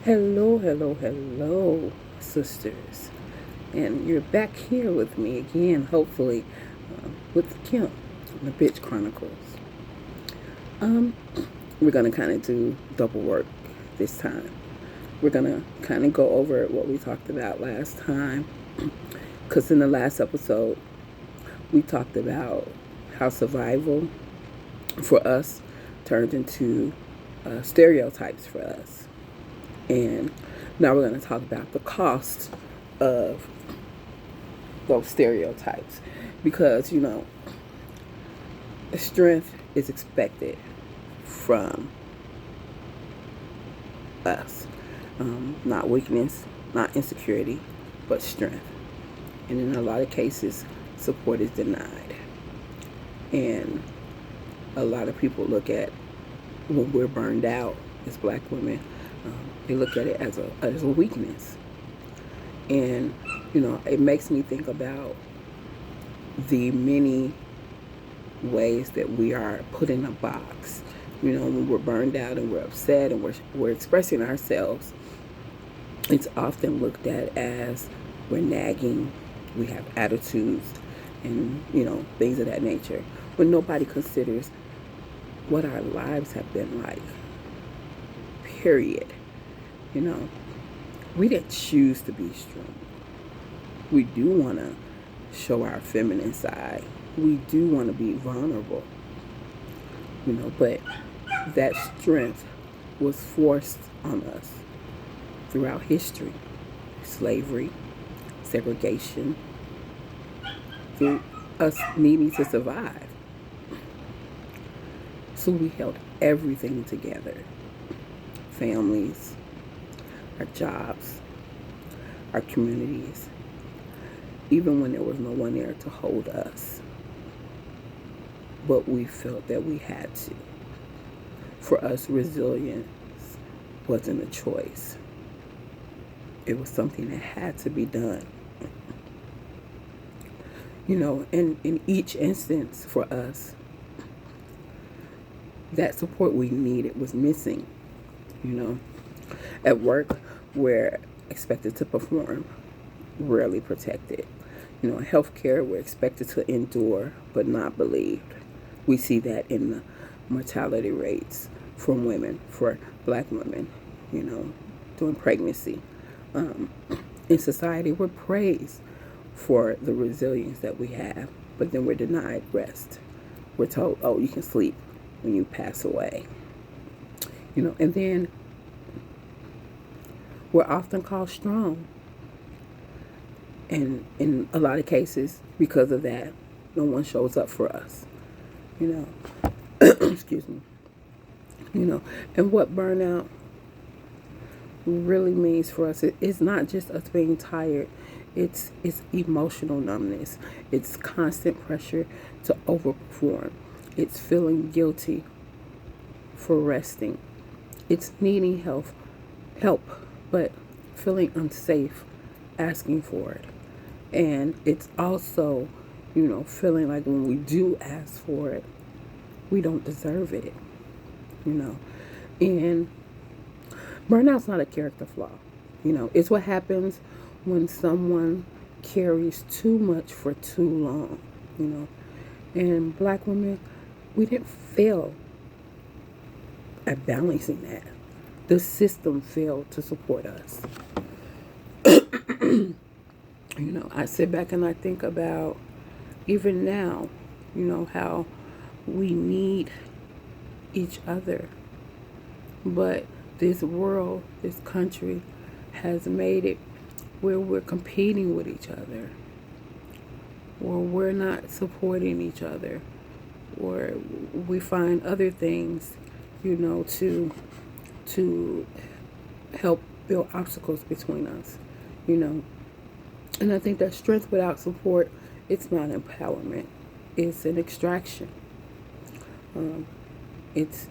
Hello, sisters. And you're back here with me again, hopefully, with Kim, the Bitch Chronicles. Um, we're going to kind of do double work this time. We're going to kind of go over what we talked about last time. Because in the last episode, we talked about how survival for us turned into stereotypes for us. And now we're going to talk about the cost of those stereotypes. Because, strength is expected from us. Not weakness, not insecurity, but strength. And in a lot of cases, support is denied. And a lot of people look at when we're burned out as black women, they look at it as a weakness. And, it makes me think about the many ways that we are put in a box. When we're burned out and we're upset and we're expressing ourselves, it's often looked at as we're nagging, we have attitudes, and, things of that nature. When nobody considers what our lives have been like. Period. We didn't choose to be strong. We do want to show our feminine side. We do want to be vulnerable. But that strength was forced on us throughout history. Slavery, segregation, through us needing to survive. So we held everything together. Families, our jobs, our communities, even when there was no one there to hold us. But we felt that we had to. For us, resilience wasn't a choice. It was something that had to be done. And in each instance for us, that support we needed was missing. At work, we're expected to perform, rarely protected. In healthcare, we're expected to endure, but not believed. We see that in the mortality rates for women, for black women, during pregnancy. In society, we're praised for the resilience that we have, but then we're denied rest. We're told, oh, you can sleep when you pass away. And then we're often called strong. And in a lot of cases, because of that, no one shows up for us. Excuse me. And what burnout really means for us, it's not just us being tired. It's emotional numbness. It's constant pressure to overperform. It's feeling guilty for resting. It's needing help, but feeling unsafe asking for it. And it's also, feeling like when we do ask for it, we don't deserve it. And burnout's not a character flaw. It's what happens when someone carries too much for too long. And black women, we didn't fail at balancing that. The system failed to support us. I sit back and I think about even now, how we need each other. But this world, this country has made it where we're competing with each other, or we're not supporting each other, or we find other things, to help build obstacles between us, And I think that strength without support, it's not empowerment. It's an extraction. It's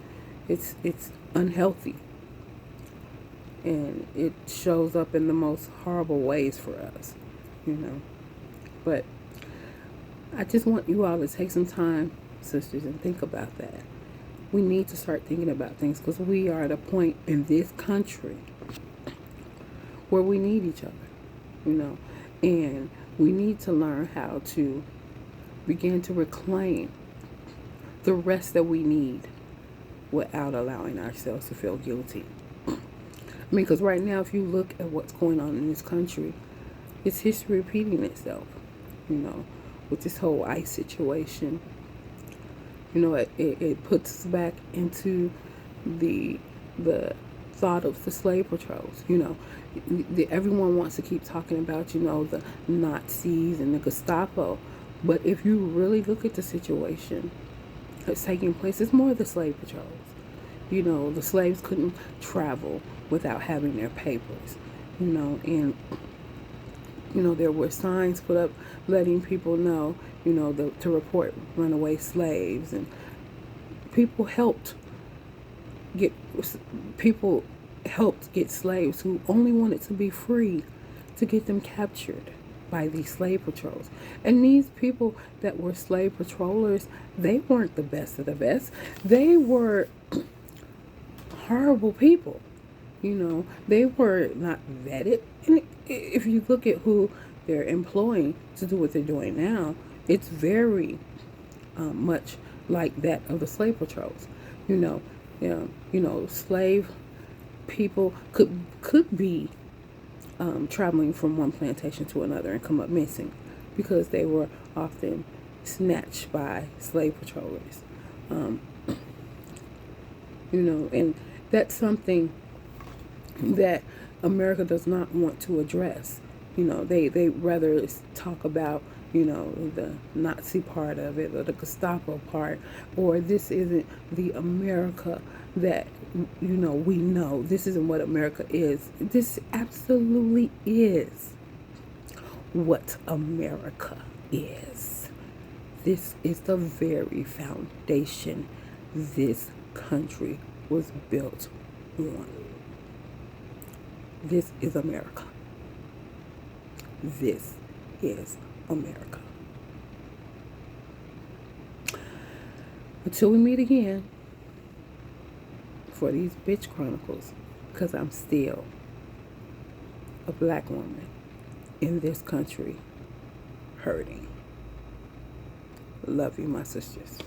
unhealthy. And it shows up in the most horrible ways for us, But I just want you all to take some time, sisters, and think about that. We need to start thinking about things because we are at a point in this country where we need each other, you know, and we need to learn how to begin to reclaim the rest that we need without allowing ourselves to feel guilty. I mean, because right now, if you look at what's going on in this country, it's history repeating itself, you know, with this whole ICE situation. You know, it puts us back into the thought of the slave patrols. You know, everyone wants to keep talking about, you know, the Nazis and the Gestapo. But if you really look at the situation that's taking place, it's more of the slave patrols. You know, the slaves couldn't travel without having their papers, you know, and, you know, there were signs put up letting people know, you know, to report runaway slaves, and people helped get slaves who only wanted to be free, to get them captured by these slave patrols. And these people that were slave patrollers, they weren't the best of the best. They were horrible people. You know, they were not vetted. And if you look at who they're employing to do what they're doing now, it's very much like that of the slave patrols. You know, slave people could be traveling from one plantation to another and come up missing because they were often snatched by slave patrollers. You know, and that's something that America does not want to address. You know, they rather talk about, you know, the Nazi part of it or the Gestapo part, or this isn't the America that, you know, we know. This isn't what America is. This absolutely is what America is. This is the very foundation this country was built on. This is America. This is America. Until we meet again for these bitch chronicles, because I'm still a black woman in this country hurting. Love you, my sisters.